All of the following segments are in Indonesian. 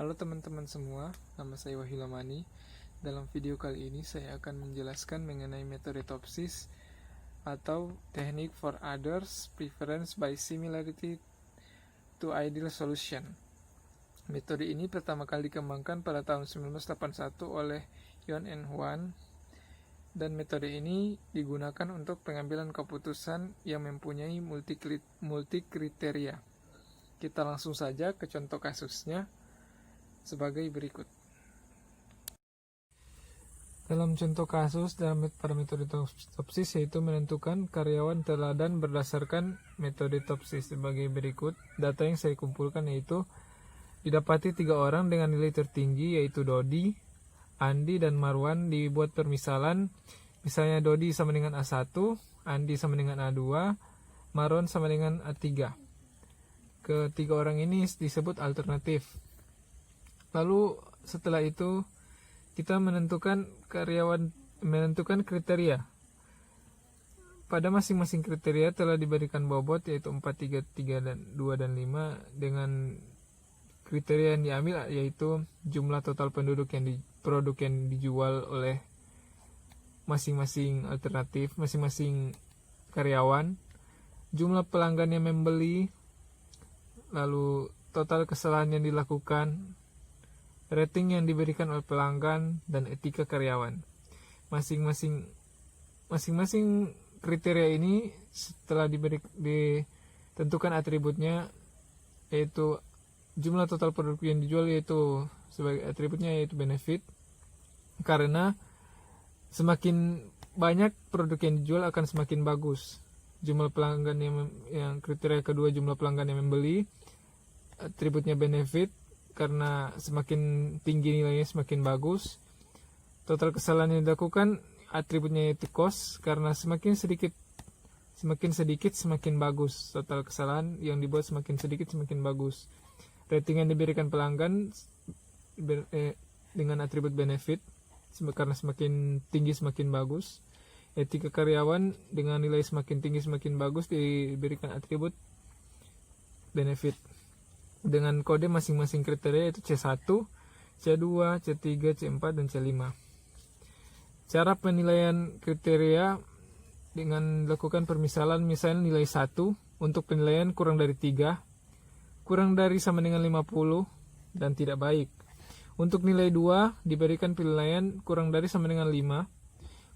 Halo teman-teman semua, nama saya Wahyu Lamani. Dalam video kali ini saya akan menjelaskan mengenai metode Topsis atau Technique for Others Preference by Similarity to Ideal Solution. Metode ini pertama kali dikembangkan pada tahun 1981 oleh Yon and Huan, dan metode ini digunakan untuk pengambilan keputusan yang mempunyai multi kriteria. Kita langsung saja ke contoh kasusnya sebagai berikut. Dalam contoh kasus pada metode Topsis yaitu menentukan karyawan teladan berdasarkan metode Topsis sebagai berikut. Data yang saya kumpulkan yaitu didapati 3 orang dengan nilai tertinggi yaitu Dodi, Andi, dan Marwan. Dibuat permisalan, misalnya Dodi sama dengan A1, Andi sama dengan A2, Marwan sama dengan A3. Ketiga orang ini disebut alternatif. Lalu setelah itu kita menentukan kriteria. Pada masing-masing kriteria telah diberikan bobot yaitu 4, 3, 3, dan 2, dan 5 dengan kriteria yang diambil yaitu jumlah total produk yang dijual oleh masing-masing alternatif, masing-masing karyawan, jumlah pelanggan yang membeli, lalu total kesalahan yang dilakukan, rating yang diberikan oleh pelanggan, dan etika karyawan. Masing-masing kriteria ini setelah ditentukan atributnya yaitu jumlah total produk yang dijual yaitu sebagai atributnya yaitu benefit, karena semakin banyak produk yang dijual akan semakin bagus. Jumlah pelanggan yang kriteria kedua, jumlah pelanggan yang membeli, atributnya benefit karena semakin tinggi nilainya semakin bagus. Total kesalahan yang dilakukan atributnya yaitu cost, karena semakin sedikit semakin bagus. Total kesalahan yang dibuat semakin sedikit semakin bagus. Rating yang diberikan pelanggan dengan atribut benefit karena semakin tinggi semakin bagus. Etika karyawan dengan nilai semakin tinggi semakin bagus diberikan atribut benefit dengan kode masing-masing kriteria yaitu C1, C2, C3, C4, dan C5. Cara penilaian kriteria dengan lakukan permisalan, misalnya nilai 1 untuk penilaian kurang dari 3, kurang dari sama dengan 50, dan tidak baik. Untuk nilai 2 diberikan penilaian kurang dari sama dengan 5,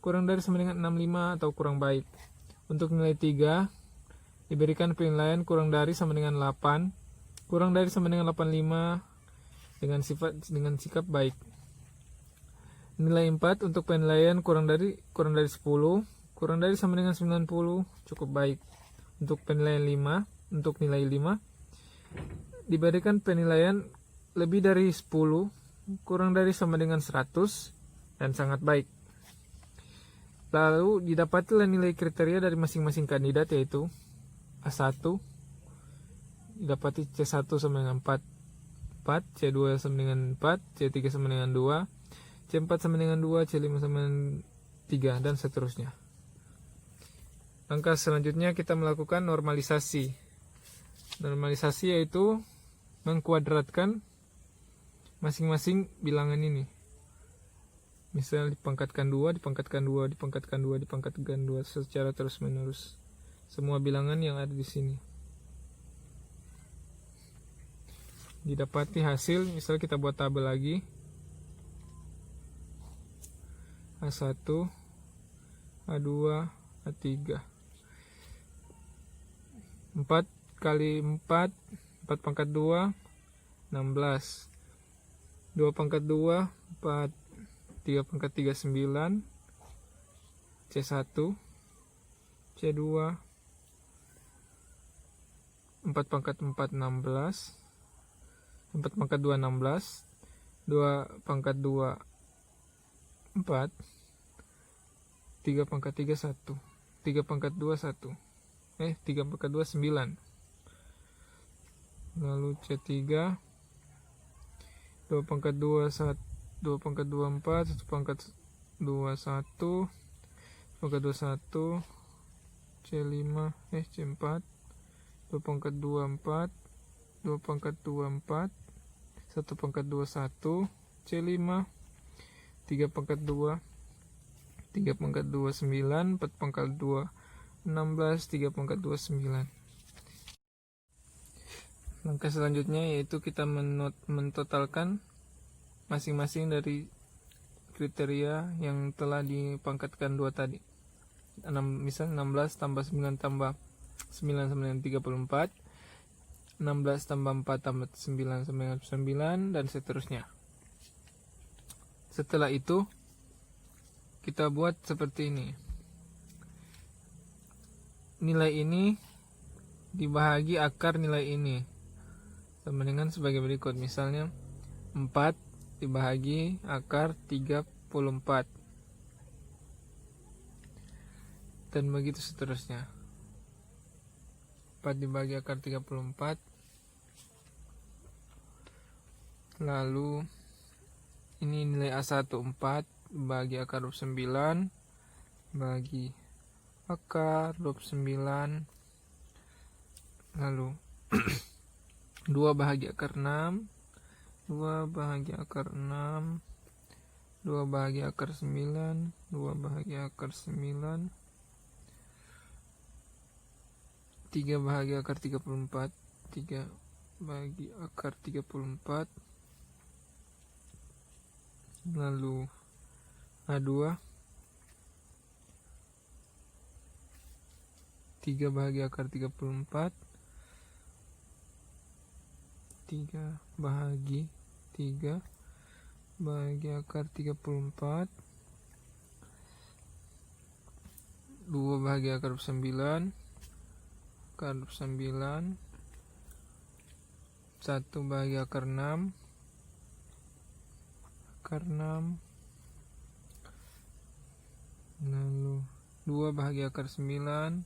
kurang dari sama dengan 65, atau kurang baik. Untuk nilai 3 diberikan penilaian kurang dari sama dengan 8, kurang dari sama dengan 85, dengan sikap baik. Nilai 4 untuk penilaian kurang dari 10, kurang dari sama dengan 90, cukup baik. Untuk penilaian 5, untuk nilai 5 diberikan penilaian lebih dari 10, kurang dari sama dengan 100, dan sangat baik. Lalu didapatilah nilai kriteria dari masing-masing kandidat yaitu A1 didapati C1 sama dengan 4, C2 sama dengan 4, C3 sama dengan 2, C4 sama dengan 2, C5 sama dengan 3, dan seterusnya. Langkah selanjutnya kita melakukan normalisasi. Normalisasi yaitu mengkuadratkan masing-masing bilangan ini. Misal dipangkatkan 2, dipangkatkan 2, dipangkatkan 2, dipangkatkan 2 secara terus-menerus. Semua bilangan yang ada di sini. Didapati hasil, misal kita buat tabel lagi. A1, A2, A3. 4 kali 4, 4 pangkat 2, 16. 2 pangkat 2, 4. 3 pangkat 3, 9. C1, C2, 4 pangkat 4, 16. 4 pangkat 2, 16. 2 pangkat 2, 4. 3 pangkat 3, 1. 3 pangkat 2, 1. 3 pangkat 2, 9. Lalu C3, 2 pangkat 2, 1. 2 pangkat 2, 4. 1 pangkat 2, 1. 1 pangkat 2, 1. C5, C4. 2 pangkat 2, 4. 2 pangkat 2, 4. 1 pangkat 2 1, C5, 3 pangkat 2, 3 pangkat 2 9, 4 pangkat 2 16, 3 pangkat 2 9. Langkah selanjutnya yaitu kita mentotalkan masing-masing dari kriteria yang telah dipangkatkan 2 tadi. Misal 16 tambah 9 tambah 9 sama dengan 34, 16 tambah 4 tambah 9 sama dengan 9, dan seterusnya. Setelah itu kita buat seperti ini. Nilai ini dibahagi akar nilai ini sama dengan sebagai berikut. Misalnya 4 dibahagi akar 34, dan begitu seterusnya. 4 dibagi akar 34, lalu ini nilai A1 4 bagi akar 29 bagi akar 29, lalu 2 bahagi akar 6, 2 bahagi akar 6, 2 bahagi akar 9, 2 bahagi akar 9, 3 bahagi akar 34, 3 bagi akar 34, lalu A2 3 bahagi akar 34, 3 bahagi 3 bahagi akar 34, 2 bahagi akar 9, akar 9, 1 bahagi akar 6, akar 6, lalu 2 bahagi akar 9,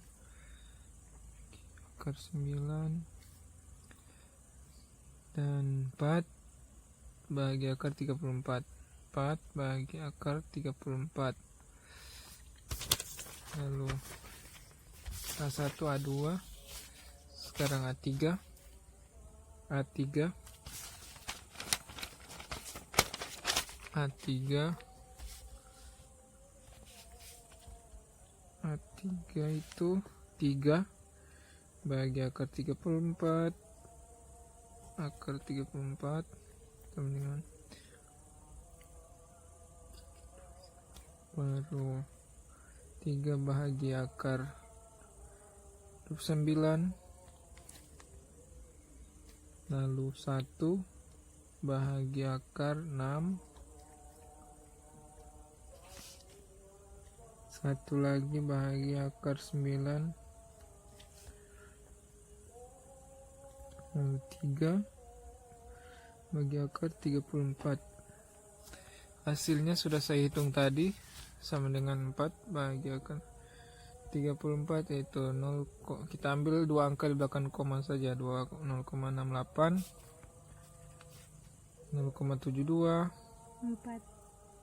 akar 9, dan 4 bahagi akar 34, 4 bahagi akar 34, lalu A1 A2, sekarang A3, A3, A3, A3 itu 3 bagi akar 34, akar 34 sama dengan baru 3 bahagi akar 29, lalu 1 bahagi akar 6, 1 lagi bahagi akar 9, lalu 3 bagi akar 34. Hasilnya sudah saya hitung tadi, sama dengan 4 bagi akar 34, yaitu 0. Kita ambil 2 angka di belakang koma saja, 0,68, 0,72,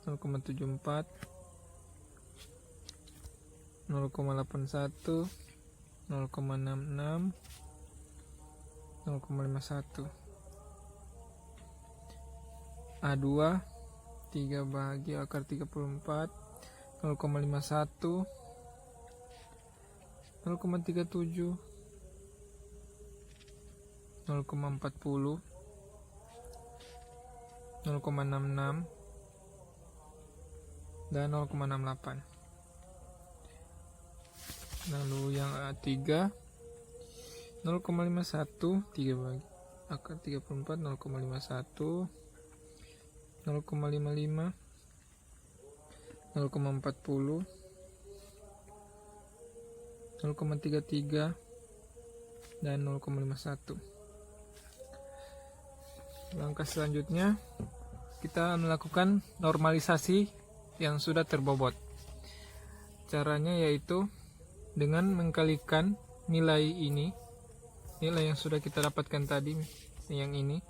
0,74, 0,81, 0,66, 0,51. A2 3 bahagi akar 34, 0,51, 0,37, 0,40, 0,66, dan 0,68. Lalu yang A3 0,51, 3 bagi akar 34, 0,51, 0,55, 0,40, 0,33, dan 0,51. Langkah selanjutnya kita melakukan normalisasi yang sudah terbobot. Caranya yaitu dengan mengkalikan nilai ini, nilai yang sudah kita dapatkan tadi, yang ini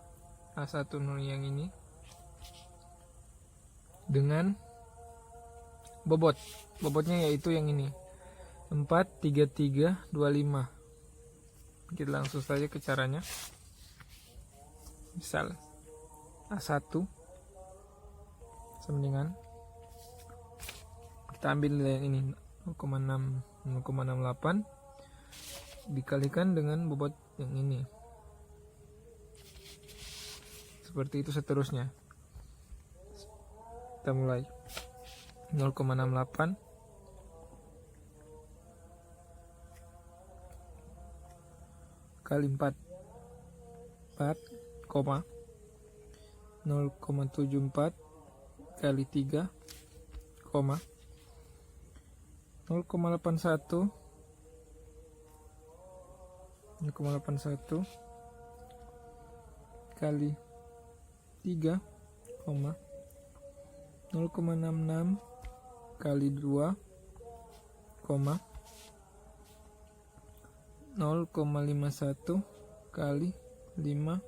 A1 yang ini, dengan bobot. Bobotnya yaitu yang ini, 4, 3, 3, 25. Kita langsung saja ke caranya. Misal A1 sama dengan, kita ambil nilai ini 0,68 dikalikan dengan bobot yang ini, seperti itu seterusnya. Kita mulai 0,68 kali 4 0,74 kali 3, 0,81 kali 3, 0,66 kali 2, 0,51 kali 5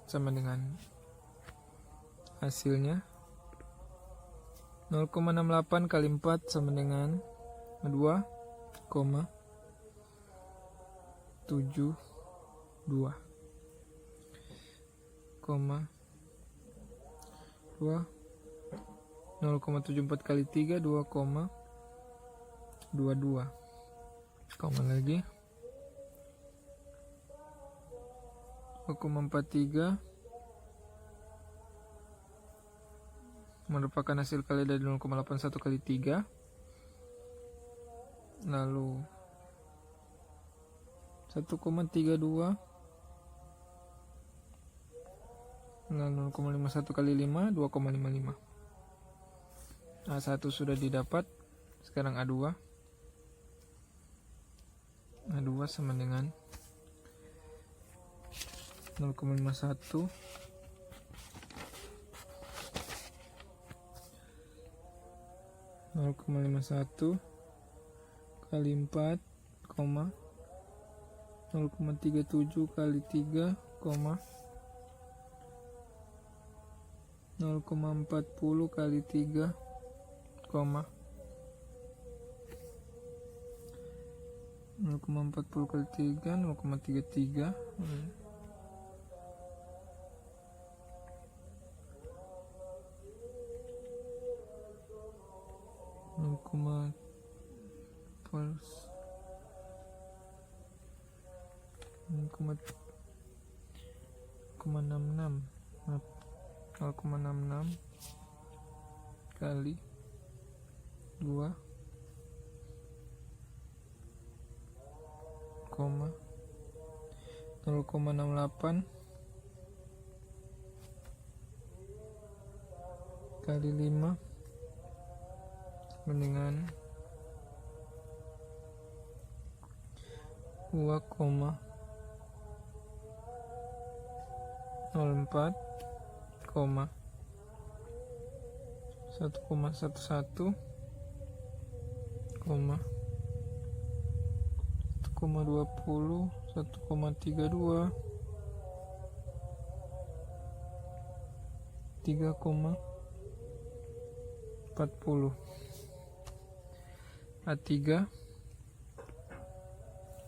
sama dengan hasilnya 0,68 kali 4 sama dengan 2,72 0,74 kali 3 2,22 koma lagi 2,43 merupakan hasil kali dari 0,81 kali 3, lalu 1,32 lalu 0,51 kali 5 2,55. A1 sudah didapat. Sekarang A2 sama dengan 0,51 kali 4, 0,37 kali 3, 0,40 kali 3, 0,40 kali 3, 0,33 0,66 kali 2, 0,68 kali 5 dengan 2,04, 1,11, 1,20, 1,32, 3,40. A3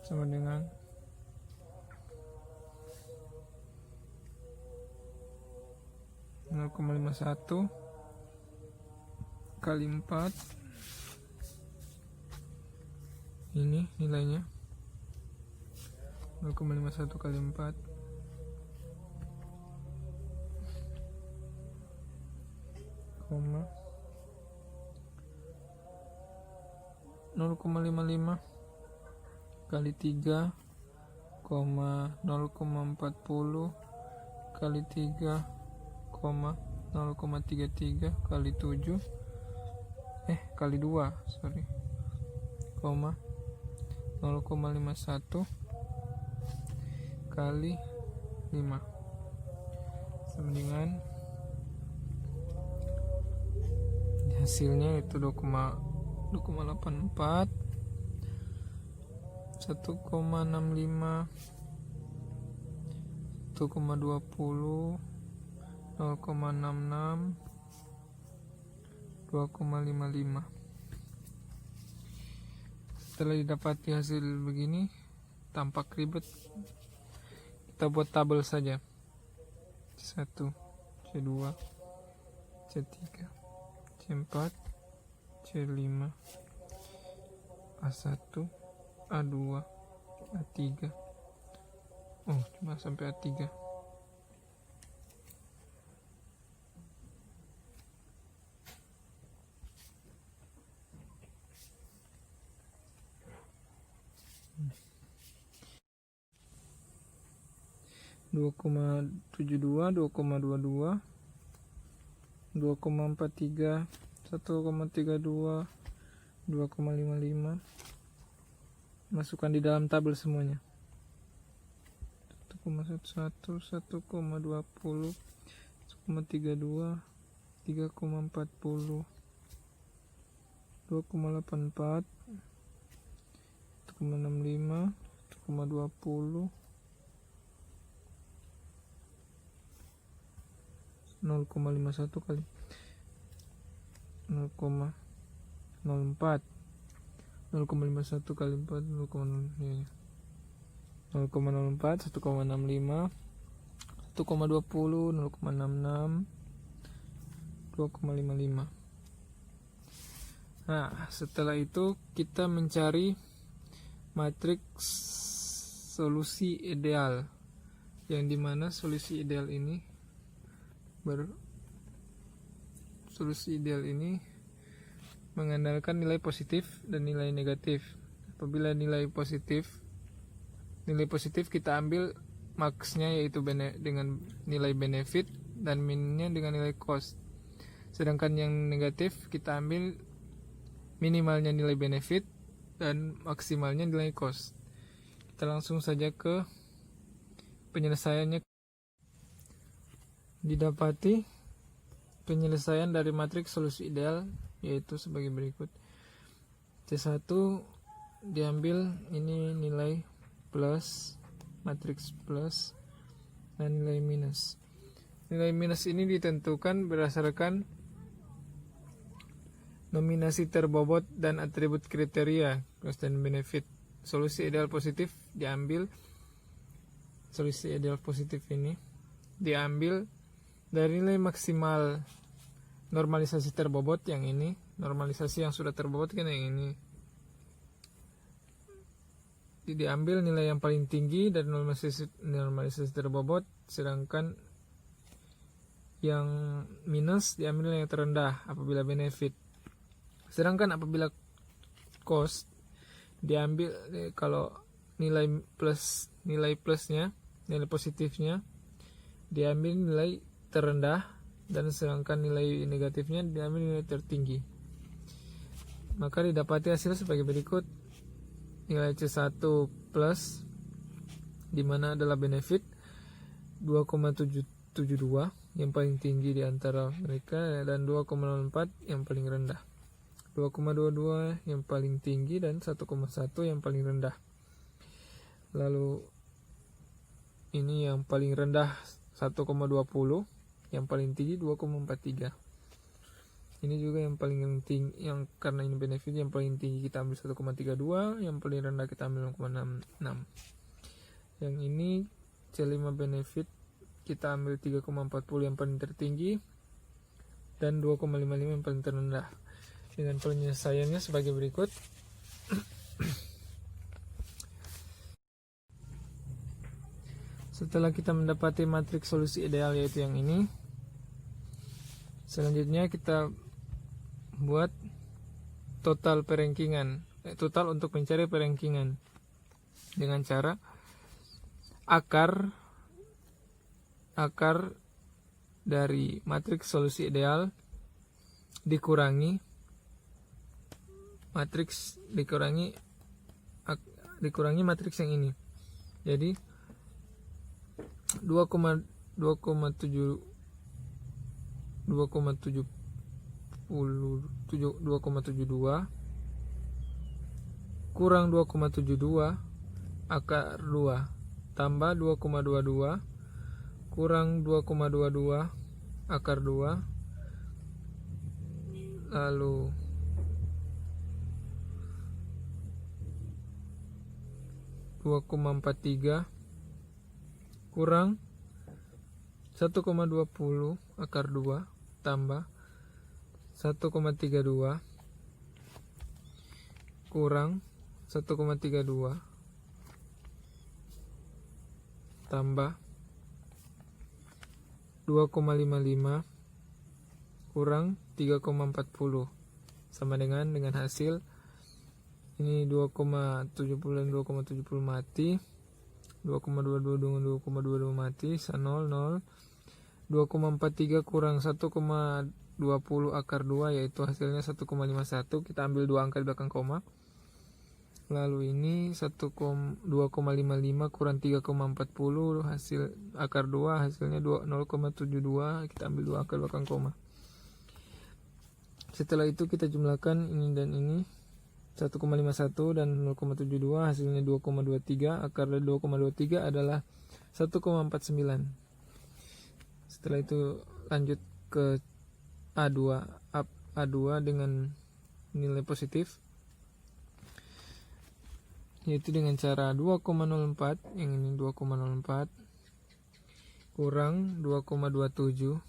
sama dengan 0,51 kali 4, ini nilainya 0,51 kali 4, 0,55 kali 3, 0,40 kali 3, 0,33 kali 7 kali 2 0,51 kali 5 sama dengan hasilnya itu 2,84, 1,65, 1,20, 0,66, 2,55. Setelah didapati hasil begini, tampak ribet, kita buat tabel saja. C1, C2, C3, C4, C5, A1, A2, A3. Oh, cuma sampai A3. Dua koma 72, 2,22, 2,43, 1,32, 2,55. Masukkan di dalam tabel semuanya. 1,11, 1,20, 1,32, 3,40, 2,84, 1,65, 1,20, 0,51 kali 0,04, 0,51 kali 4, 0,04, 1,65, 1,20, 0,66, 2,55. Nah, setelah itu kita mencari matriks solusi ideal, yang dimana solusi ideal ini mengandalkan nilai positif dan nilai negatif. Apabila nilai positif kita ambil maksnya, yaitu dengan nilai benefit, dan minnya dengan nilai cost. Sedangkan yang negatif kita ambil minimalnya nilai benefit dan maksimalnya nilai cost. Kita langsung saja ke penyelesaiannya. Didapati penyelesaian dari matriks solusi ideal yaitu sebagai berikut. C1 diambil ini nilai plus, matriks plus, dan nilai minus. Nilai minus ini ditentukan berdasarkan nominasi terbobot dan atribut kriteria cost dan benefit. Solusi ideal positif diambil, solusi ideal positif ini diambil dari nilai maksimal normalisasi terbobot yang ini, normalisasi yang sudah terbobot kan yang ini. Diambil nilai yang paling tinggi dari normalisasi terbobot, sedangkan yang minus diambil yang terendah apabila benefit. Sedangkan apabila cost diambil, kalau nilai plusnya, nilai positifnya diambil nilai terendah, dan sedangkan nilai negatifnya diambil nilai tertinggi. Maka didapati hasil sebagai berikut. Nilai C1 plus, dimana adalah benefit 2,772 yang paling tinggi di antara mereka, dan 2,04 yang paling rendah, 2,22 yang paling tinggi, dan 1,1 yang paling rendah. Lalu ini yang paling rendah 1,20, yang paling tinggi 2,43. Ini juga yang paling tinggi, yang karena ini benefit yang paling tinggi kita ambil 1,32, yang paling rendah kita ambil 0,66. Yang ini C5 benefit kita ambil 3,40 yang paling tertinggi, dan 2,55 yang paling terendah. Dengan penyelesaiannya sebagai berikut. Setelah kita mendapati matriks solusi ideal yaitu yang ini, selanjutnya kita buat total perankingan, total untuk mencari perankingan dengan cara akar dari matriks solusi ideal dikurangi matriks yang ini. Jadi 2,72 kurang 2,72 akar 2 tambah 2,22 kurang 2,22 akar 2, lalu (2,43) kurang 1,20 akar 2 tambah 1,32 kurang 1,32 tambah 2,55 kurang 3,40 sama dengan hasil ini 2,70 dan 2,70 mati, 2,22 dengan 2,22 mati, 0, 2,43 kurang 1,20 akar 2 yaitu hasilnya 1,51. Kita ambil dua angka di belakang koma. Lalu ini 2,55 kurang 3,40 hasil akar 2 hasilnya 0,72. Kita ambil dua angka di belakang koma. Setelah itu kita jumlahkan ini dan ini 1,51 dan 0,72 hasilnya 2,23. Akar dari 2,23 adalah 1,49. Setelah itu lanjut ke A2 dengan nilai positif, yaitu dengan cara 2,04, yang ini 2,04 kurang 2,27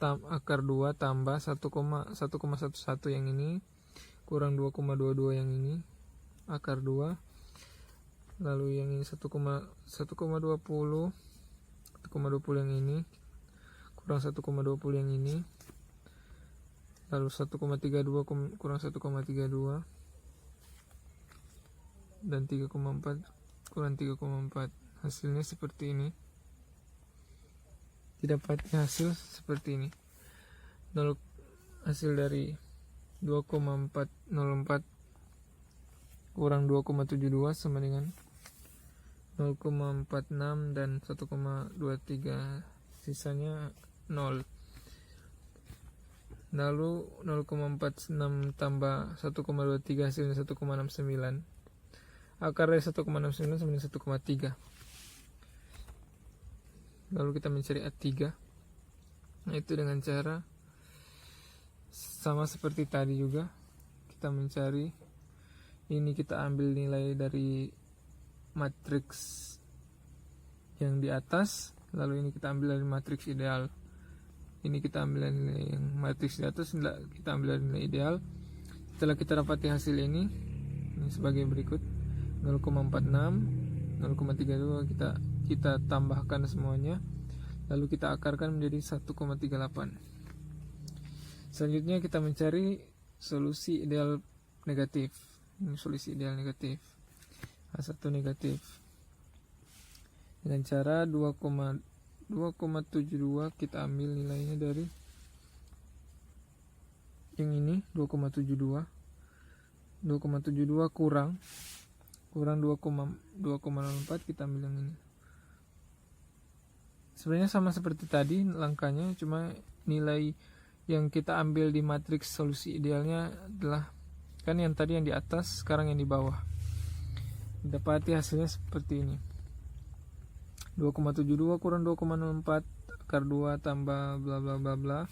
akar 2 tambah 1,11 yang ini kurang 2,22 yang ini akar 2, lalu yang ini 1,20 yang ini kurang 1,20 yang ini, lalu 1,32 kurang 1,32 dan 3,4 kurang 3,4. Hasilnya seperti ini. Didapati hasil seperti ini. Hasil dari 2,404 kurang 2,72 sama dengan 0,46 dan 1,23, sisanya 0. Lalu 0,46 tambah 1,23 hasilnya 1,69. Akar dari 1,69 sama dengan 1,3. Lalu kita mencari A3, yaitu dengan cara sama seperti tadi juga. Kita mencari ini, kita ambil nilai dari matriks yang di atas, lalu ini kita ambil dari matriks ideal. Ini kita ambil nilai yang matriks di atas, kita ambil dari nilai ideal. Setelah kita dapati hasil ini sebagai berikut: 0,46, 0,32 kita tambahkan semuanya, lalu kita akarkan menjadi 1,38. Selanjutnya kita mencari solusi ideal negatif. Ini solusi ideal negatif, A1 negatif, dengan cara 2,72 kita ambil nilainya dari yang ini 2,72 kurang 2,04, kita ambil yang ini. Sebenarnya sama seperti tadi langkahnya, cuma nilai yang kita ambil di matriks solusi idealnya adalah kan yang tadi yang di atas, sekarang yang di bawah. Dapati hasilnya seperti ini: 2,72 kurang 2,04 akar 2 tambah bla bla bla bla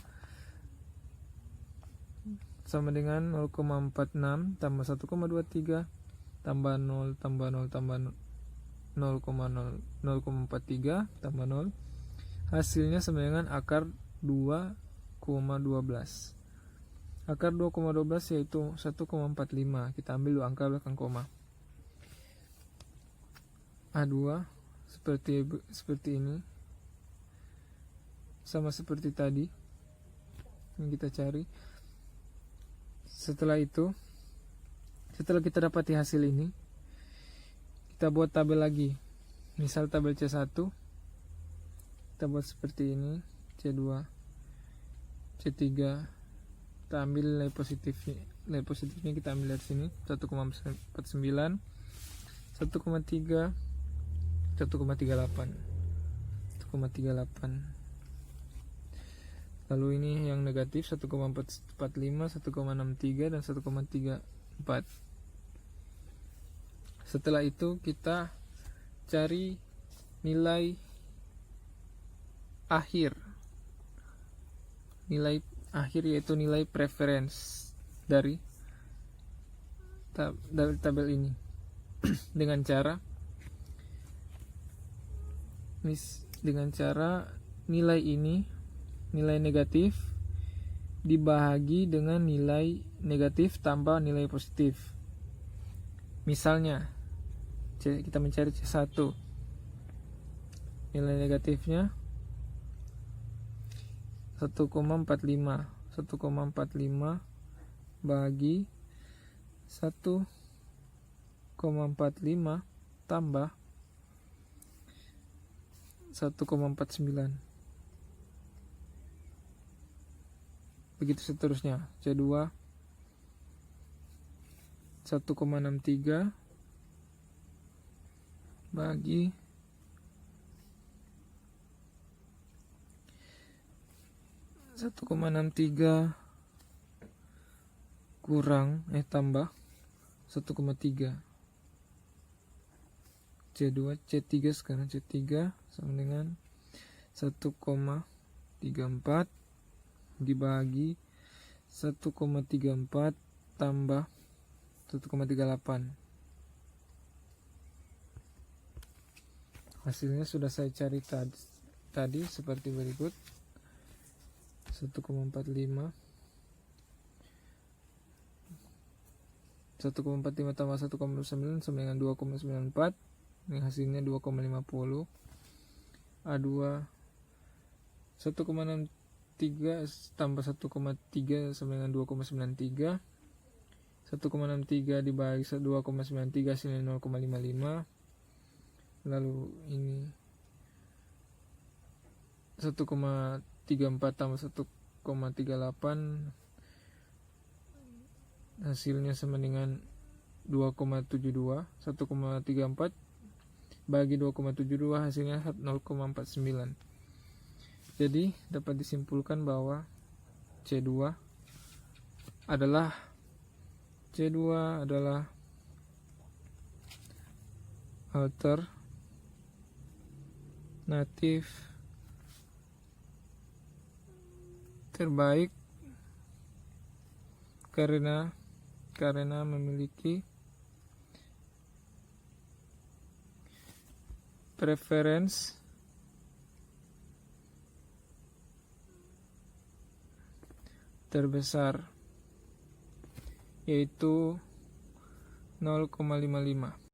sama dengan 0,46 tambah 1,23 tambah 0 tambah 0 tambah 0,43 tambah 0, hasilnya sama dengan akar 2,12. Akar 2,12 yaitu 1,45. Kita ambil dua angka belakang koma. A2 seperti ini, sama seperti tadi yang kita cari. Setelah itu, setelah kita dapati hasil ini, kita buat tabel lagi. Misal tabel C1 kita buat seperti ini, C2, C3, kita ambil nilai positifnya. Nilai positifnya kita ambil dari sini 1,49, 1,3, 1,38. Lalu ini yang negatif 1,45, 1,63 dan 1,34. Setelah itu kita cari nilai akhir. Nilai akhir yaitu nilai preference dari tabel ini dengan cara nilai ini, nilai negatif, dibahagi dengan nilai negatif tambah nilai positif. Misalnya, kita mencari C1. Nilai negatifnya 1,45. 1,45 bagi 1,45 tambah 1,49. Begitu seterusnya. C2 1,63 bagi 1,63 kurang tambah 1,3. C3 sekarang C3 sama dengan 1,34 dibagi 1,34 tambah 1,38. Hasilnya sudah saya cari tadi seperti berikut. 1,45 tambah 1,9 sama dengan 2,94. Ini hasilnya 2,50. A2 1,63 tambah 1,3 sama dengan 2,93. 1,63 dibagi 2,93 hasilnya 0,55. Lalu ini 1,34 tambah 1,38 hasilnya sama dengan 2,72. 1,34 bagi 2,72 hasilnya 0,49. Jadi dapat disimpulkan bahwa C2 adalah alternatif terbaik karena memiliki preference terbesar, yaitu 0,55.